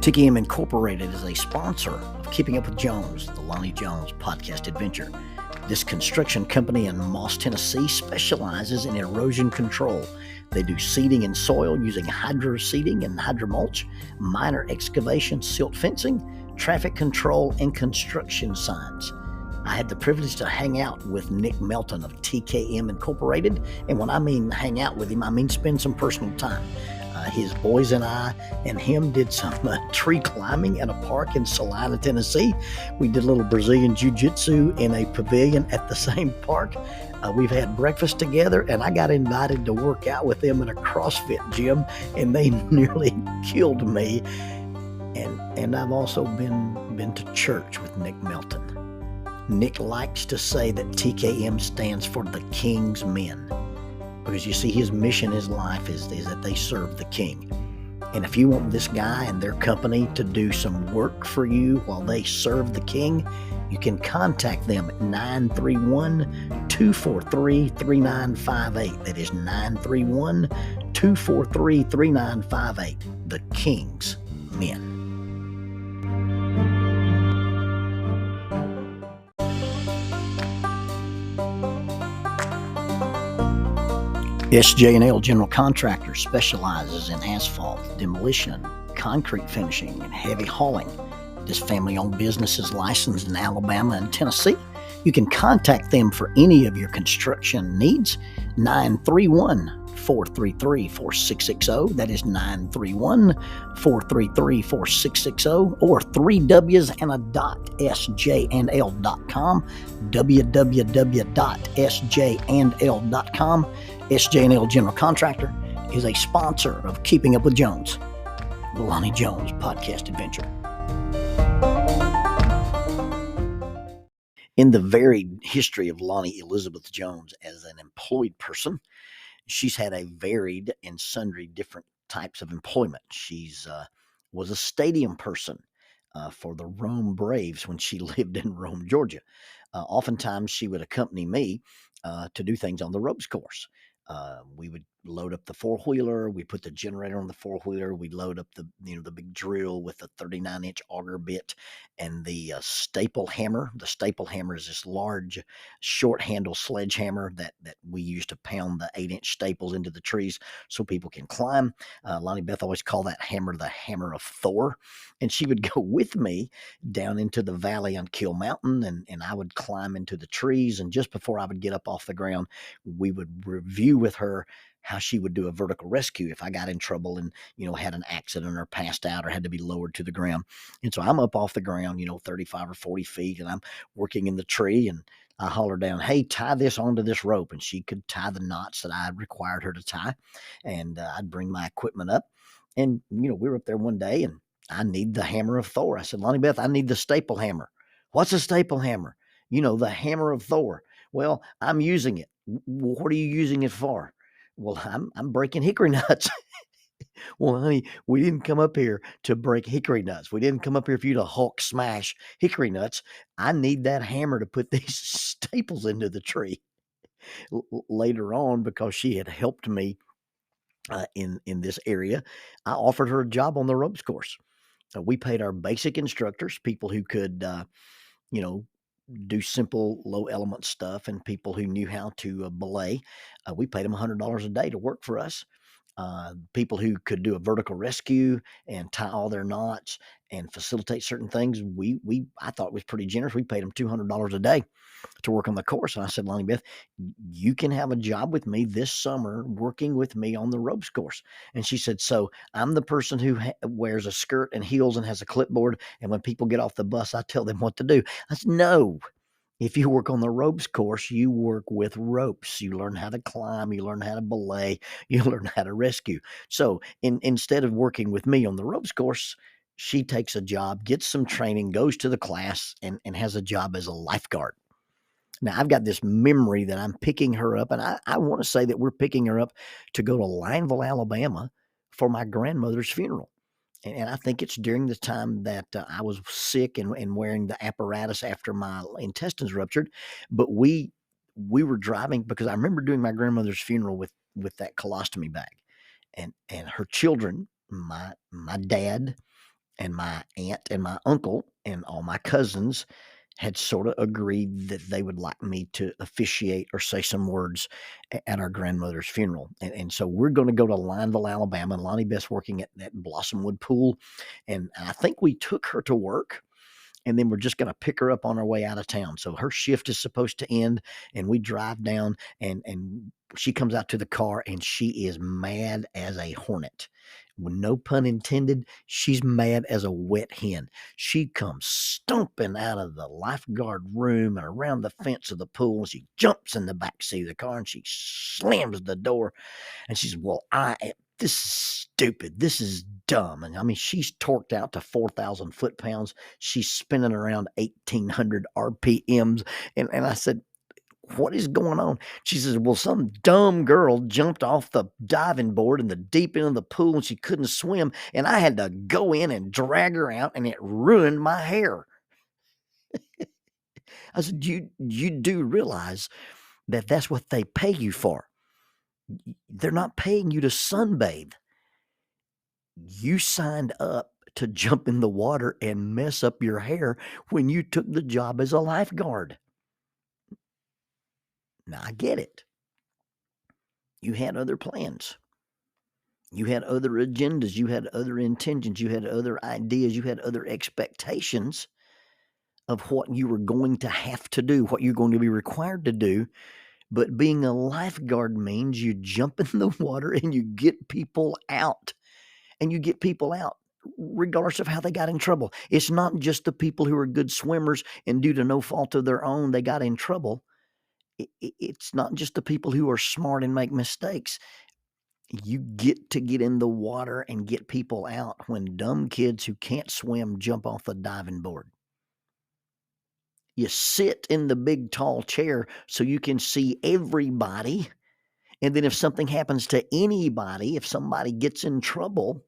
TKM Incorporated is a sponsor of Keeping Up with Jones, the Lonnie Jones podcast adventure. This construction company in Moss, Tennessee specializes in erosion control. They do seeding in soil using hydro seeding and hydromulch, minor excavation, silt fencing, traffic control, and construction signs. I had the privilege to hang out with Nick Melton of TKM Incorporated, and when I mean hang out with him, I mean spend some personal time. His boys and I and him did some tree climbing at a park in Salina, Tennessee. We did a little Brazilian jiu-jitsu in a pavilion at the same park. We've had breakfast together, and I got invited to work out with them in a CrossFit gym, and they nearly killed me. And I've also been to church with Nick Melton. Nick likes to say that TKM stands for the King's Men. Because you see, his mission, his life is that they serve the King. And if you want this guy and their company to do some work for you while they serve the King, you can contact them at 931-243-3958. That is 931-243-3958. The King's Men. SJ&L General Contractor specializes in asphalt, demolition, concrete finishing, and heavy hauling. This family-owned business is licensed in Alabama and Tennessee. You can contact them for any of your construction needs. 931-433-4660. That is 931-433-4660, or 3 W's and a dot, sjnl.com, www.sjnl.com. SJ&L General Contractor is a sponsor of Keeping Up with Jones, the Lonnie Jones podcast adventure. In the varied history of Lonnie Elizabeth Jones as an employed person, she's had a varied and sundry different types of employment. She's was a stadium person for the Rome Braves when she lived in Rome, Georgia. Oftentimes, she would accompany me to do things on the ropes course. We would load up the four-wheeler. We put the generator on the four-wheeler. We'd load up the big drill with the 39-inch auger bit and the staple hammer. The staple hammer is this large, short-handle sledgehammer that we use to pound the 8-inch staples into the trees so people can climb. Lonnie Beth always called that hammer the hammer of Thor. And she would go with me down into the valley on Kill Mountain, and I would climb into the trees. And just before I would get up off the ground, we would review with her how she would do a vertical rescue if I got in trouble and, had an accident or passed out or had to be lowered to the ground. And so I'm up off the ground, 35 or 40 feet, and I'm working in the tree, and I holler down, "Hey, tie this onto this rope." And she could tie the knots that I required her to tie. And I'd bring my equipment up. And, we were up there one day, and I need the hammer of Thor. I said, "Lonnie Beth, I need the staple hammer." "What's a staple hammer?" "The hammer of Thor." "Well, I'm using it." "What are you using it for?" "Well, I'm breaking hickory nuts." "Well, honey, we didn't come up here to break hickory nuts. We didn't come up here for you to Hulk smash hickory nuts. I need that hammer to put these staples into the tree." Later on, because she had helped me in this area, I offered her a job on the ropes course. We paid our basic instructors, people who could, do simple low element stuff, and people who knew how to belay. We paid them $100 a day to work for us. People who could do a vertical rescue and tie all their knots and facilitate certain things, I thought was pretty generous. We paid them $200 a day to work on the course. And I said, "Lonnie Beth, you can have a job with me this summer working with me on the ropes course." And she said, "So I'm the person who wears a skirt and heels and has a clipboard, and when people get off the bus, I tell them what to do." I said, "No. If you work on the ropes course, you work with ropes. You learn how to climb, you learn how to belay, you learn how to rescue." So instead of working with me on the ropes course, she takes a job, gets some training, goes to the class, and has a job as a lifeguard. Now, I've got this memory that I'm picking her up, and I want to say that we're picking her up to go to Lineville, Alabama for my grandmother's funeral. And I think it's during the time that I was sick and wearing the apparatus after my intestines ruptured. But we were driving, because I remember doing my grandmother's funeral with that colostomy bag, and her children, my dad, And my aunt and my uncle and all my cousins had sort of agreed that they would like me to officiate or say some words at our grandmother's funeral. And so we're going to go to Lineville, Alabama. And Lonnie Beth's working at that Blossomwood Pool. And I think we took her to work. And then we're just going to pick her up on our way out of town. So her shift is supposed to end, and we drive down, and she comes out to the car, and she is mad as a hornet. With no pun intended, she's mad as a wet hen. She comes stomping out of the lifeguard room and around the fence of the pool. And she jumps in the back seat of the car, and she slams the door. And she says, well, this is stupid. This is dumb. And I mean, she's torqued out to 4,000 foot-pounds. She's spinning around 1,800 RPMs. And I said, what is going on? She says, well, some dumb girl jumped off the diving board in the deep end of the pool and she couldn't swim. And I had to go in and drag her out, and it ruined my hair. I said, you do realize that that's what they pay you for. They're not paying you to sunbathe. You signed up to jump in the water and mess up your hair when you took the job as a lifeguard. Now, I get it. You had other plans. You had other agendas. You had other intentions. You had other ideas. You had other expectations of what you were going to have to do, what you're going to be required to do. But being a lifeguard means you jump in the water and you get people out. And you get people out regardless of how they got in trouble. It's not just the people who are good swimmers and due to no fault of their own, they got in trouble. It's not just the people who are smart and make mistakes. You get to get in the water and get people out when dumb kids who can't swim jump off the diving board. You sit in the big tall chair so you can see everybody. And then if something happens to anybody, if somebody gets in trouble,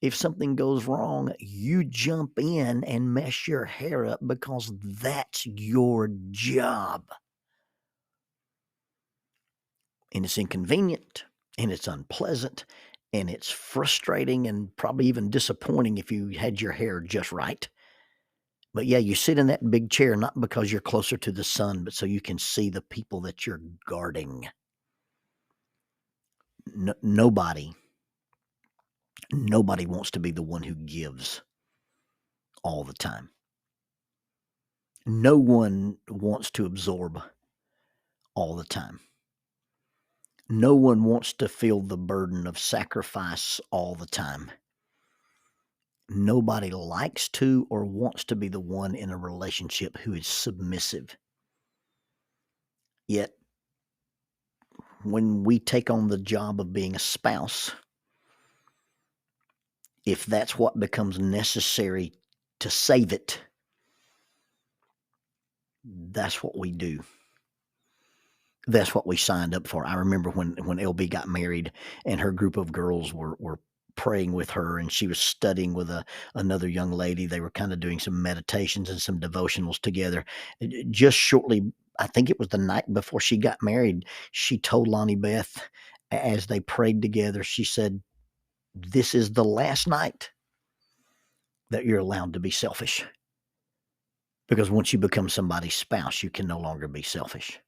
if something goes wrong, you jump in and mess your hair up because that's your job. And it's inconvenient, and it's unpleasant, and it's frustrating and probably even disappointing if you had your hair just right. But yeah, you sit in that big chair not because you're closer to the sun, but so you can see the people that you're guarding. Nobody wants to be the one who gives all the time. No one wants to absorb all the time. No one wants to feel the burden of sacrifice all the time. Nobody likes to or wants to be the one in a relationship who is submissive. Yet, when we take on the job of being a spouse, if that's what becomes necessary to save it, that's what we do. That's what we signed up for. I remember when LB got married and her group of girls were praying with her, and she was studying with another young lady. They were kind of doing some meditations and some devotionals together. Just shortly, I think it was the night before she got married, she told Lonnie Beth, as they prayed together, she said, this is the last night that you're allowed to be selfish. Because once you become somebody's spouse, you can no longer be selfish.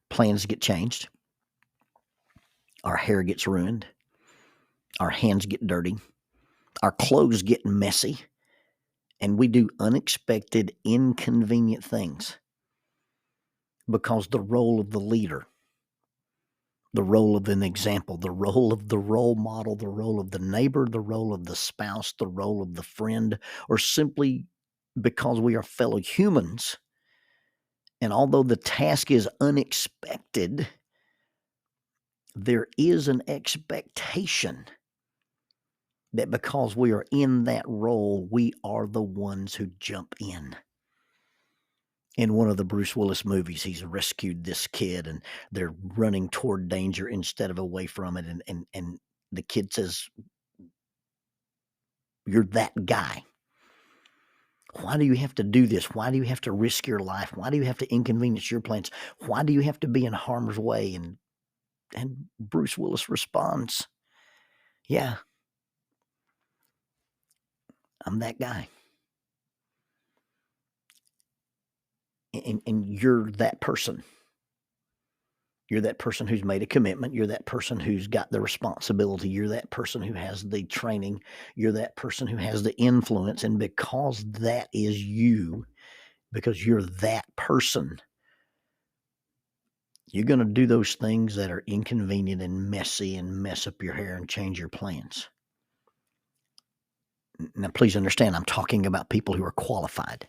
Plans get changed. Our hair gets ruined. Our hands get dirty. Our clothes get messy. And we do unexpected, inconvenient things. Because the role of the leader, the role of an example, the role of the role model, the role of the neighbor, the role of the spouse, the role of the friend, or simply because we are fellow humans. And although the task is unexpected, there is an expectation that because we are in that role, we are the ones who jump in. In one of the Bruce Willis movies, he's rescued this kid and they're running toward danger instead of away from it. And the kid says, you're that guy. Why do you have to do this? Why do you have to risk your life? Why do you have to inconvenience your plans? Why do you have to be in harm's way? And Bruce Willis responds, yeah, I'm that guy. And you're that person. You're that person who's made a commitment. You're that person who's got the responsibility. You're that person who has the training. You're that person who has the influence. And because that is you, because you're that person, you're going to do those things that are inconvenient and messy and mess up your hair and change your plans. Now, please understand, I'm talking about people who are qualified.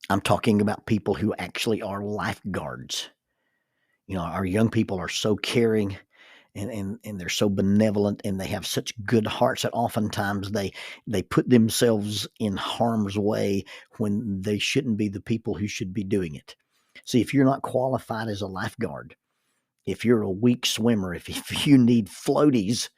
I'm talking about people who actually are lifeguards. Our young people are so caring and they're so benevolent and they have such good hearts that oftentimes they put themselves in harm's way when they shouldn't be the people who should be doing it. See, if you're not qualified as a lifeguard, if you're a weak swimmer, if you need floaties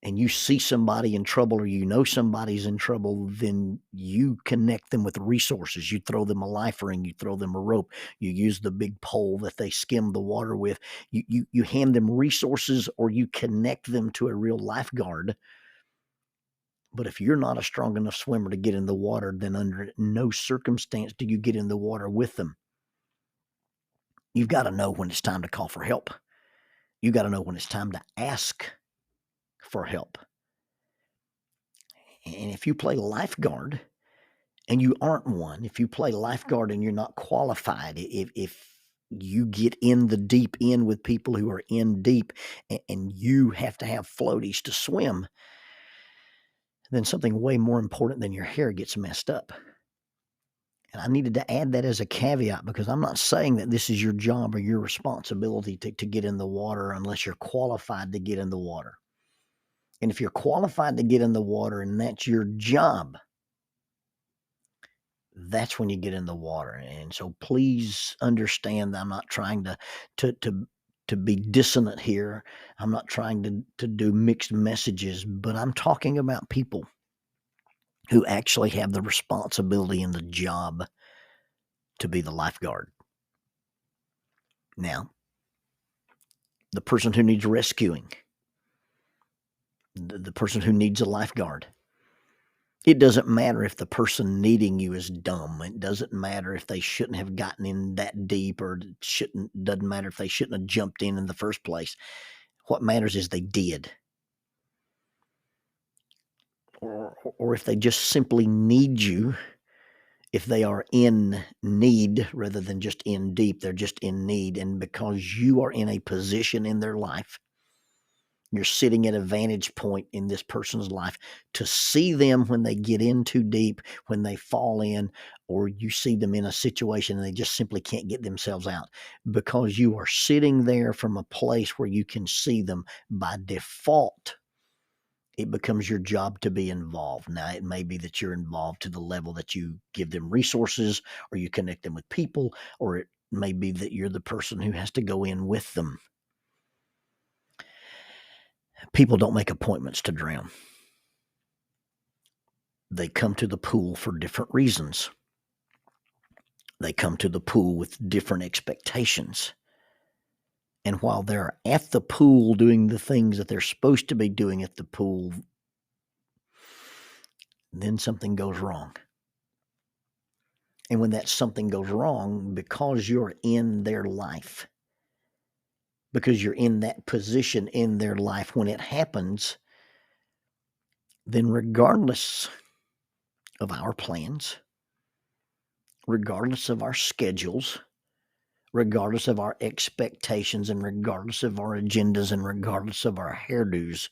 and you see somebody in trouble or somebody's in trouble, then you connect them with resources. You throw them a life ring, you throw them a rope, you use the big pole that they skim the water with. You hand them resources or you connect them to a real lifeguard. But if you're not a strong enough swimmer to get in the water, then under no circumstance do you get in the water with them. You've got to know when it's time to call for help. You got to know when it's time to ask for help. And if you play lifeguard and you aren't one, if you play lifeguard and you're not qualified, if you get in the deep end with people who are in deep and you have to have floaties to swim, then something way more important than your hair gets messed up. And I needed to add that as a caveat because I'm not saying that this is your job or your responsibility to get in the water unless you're qualified to get in the water. And if you're qualified to get in the water and that's your job, that's when you get in the water. And so please understand that I'm not trying to be dissonant here. I'm not trying to do mixed messages, but I'm talking about people who actually have the responsibility and the job to be the lifeguard. Now, the person who needs rescuing, the person who needs a lifeguard, it doesn't matter if the person needing you is dumb. It doesn't matter if they shouldn't have gotten in that deep or doesn't matter if they shouldn't have jumped in the first place. What matters is they did. Or if they just simply need you, if they are in need rather than just in deep, they're just in need. And because you are in a position in their life, you're sitting at a vantage point in this person's life to see them when they get in too deep, when they fall in, or you see them in a situation and they just simply can't get themselves out. Because you are sitting there from a place where you can see them, by default, it becomes your job to be involved. Now, it may be that you're involved to the level that you give them resources or you connect them with people, or it may be that you're the person who has to go in with them. People don't make appointments to drown. They come to the pool for different reasons. They come to the pool with different expectations. And while they're at the pool doing the things that they're supposed to be doing at the pool, then something goes wrong. And when that something goes wrong, because you're in their life, because you're in that position in their life when it happens, then regardless of our plans, regardless of our schedules, regardless of our expectations, and regardless of our agendas, and regardless of our hairdos,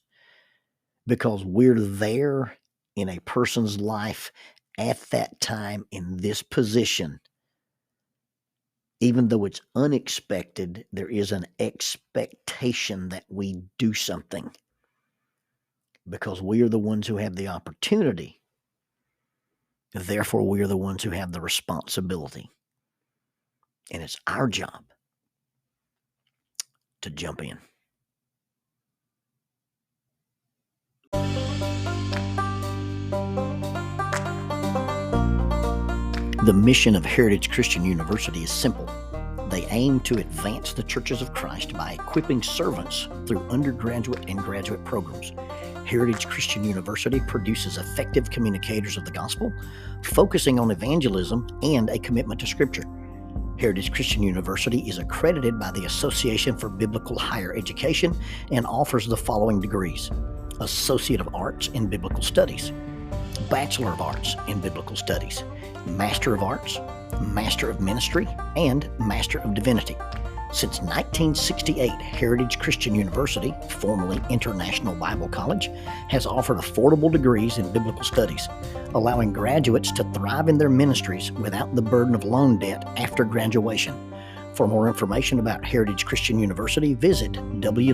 because we're there in a person's life at that time in this position, even though it's unexpected, there is an expectation that we do something because we are the ones who have the opportunity. Therefore, we are the ones who have the responsibility. And it's our job to jump in. The mission of Heritage Christian University is simple. They aim to advance the churches of Christ by equipping servants through undergraduate and graduate programs. Heritage Christian University produces effective communicators of the gospel, focusing on evangelism and a commitment to Scripture. Heritage Christian University is accredited by the Association for Biblical Higher Education and offers the following degrees: Associate of Arts in Biblical Studies, Bachelor of Arts in Biblical Studies, Master of Arts, Master of Ministry, and Master of Divinity. Since 1968, Heritage Christian University, formerly International Bible College, has offered affordable degrees in biblical studies, allowing graduates to thrive in their ministries without the burden of loan debt after graduation. For more information about Heritage Christian University, visit www.hcu.edu.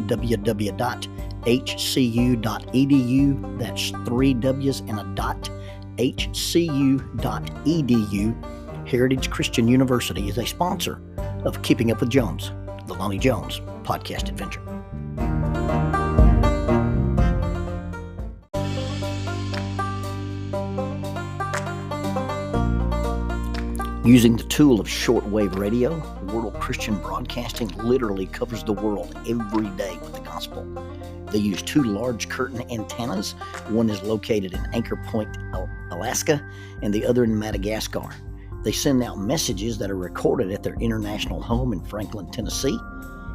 That's 3 W's and a dot, hcu.edu. Heritage Christian University is a sponsor of Keeping Up with Jones, the Lonnie Jones podcast adventure. Using the tool of shortwave radio, World Christian Broadcasting literally covers the world every day with the gospel. They use 2 large curtain antennas. One is located in Anchor Point, Alaska, and the other in Madagascar. They send out messages that are recorded at their international home in Franklin, Tennessee.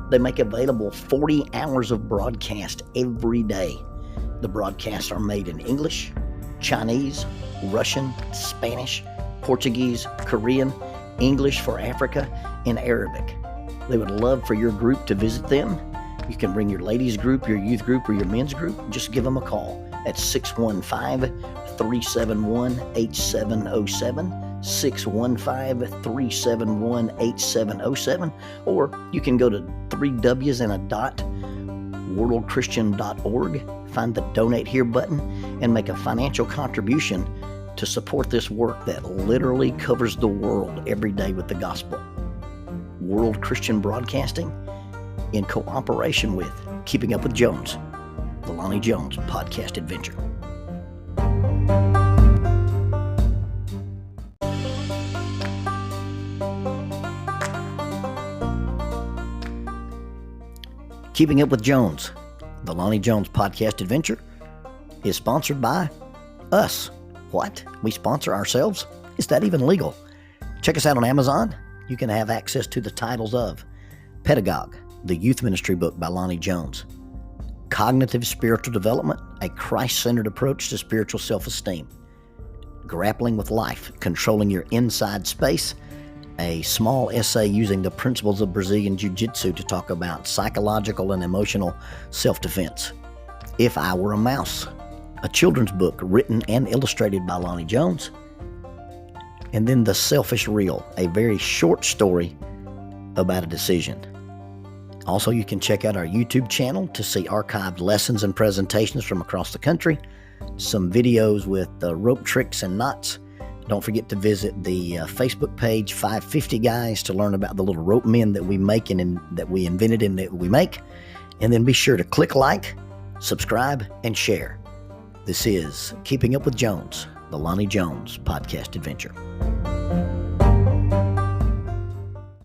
They make available 40 hours of broadcast every day. The broadcasts are made in English, Chinese, Russian, Spanish, Portuguese, Korean, English for Africa, and Arabic. They would love for your group to visit them. You can bring your ladies group, your youth group, or your men's group. Just give them a call at 615-371-8707. 615-371-8707, or you can go to 3 W's and a dot, worldchristian.org, find the donate here button, and make a financial contribution to support this work that literally covers the world every day with the gospel. World Christian Broadcasting, in cooperation with Keeping Up with Jones, the Lonnie Jones podcast adventure. Keeping Up with Jones, the Lonnie Jones podcast adventure, is sponsored by us. What? We sponsor ourselves? Is that even legal? Check us out on Amazon. You can have access to the titles of Pedagogue, the youth ministry book by Lonnie Jones; Cognitive Spiritual Development, a Christ-centered approach to spiritual self-esteem; Grappling with Life, Controlling Your Inside Space, a small essay using the principles of Brazilian Jiu-Jitsu to talk about psychological and emotional self-defense; If I Were a Mouse, a children's book written and illustrated by Lonnie Jones; and then The Selfish Reel, a very short story about a decision. Also, you can check out our YouTube channel to see archived lessons and presentations from across the country, some videos with rope tricks and knots. Don't forget to visit the Facebook page, 550 Guys, to learn about the little rope men that we make and that we invented and that we make. And then be sure to click like, subscribe, and share. This is Keeping Up with Jones, the Lonnie Jones podcast adventure.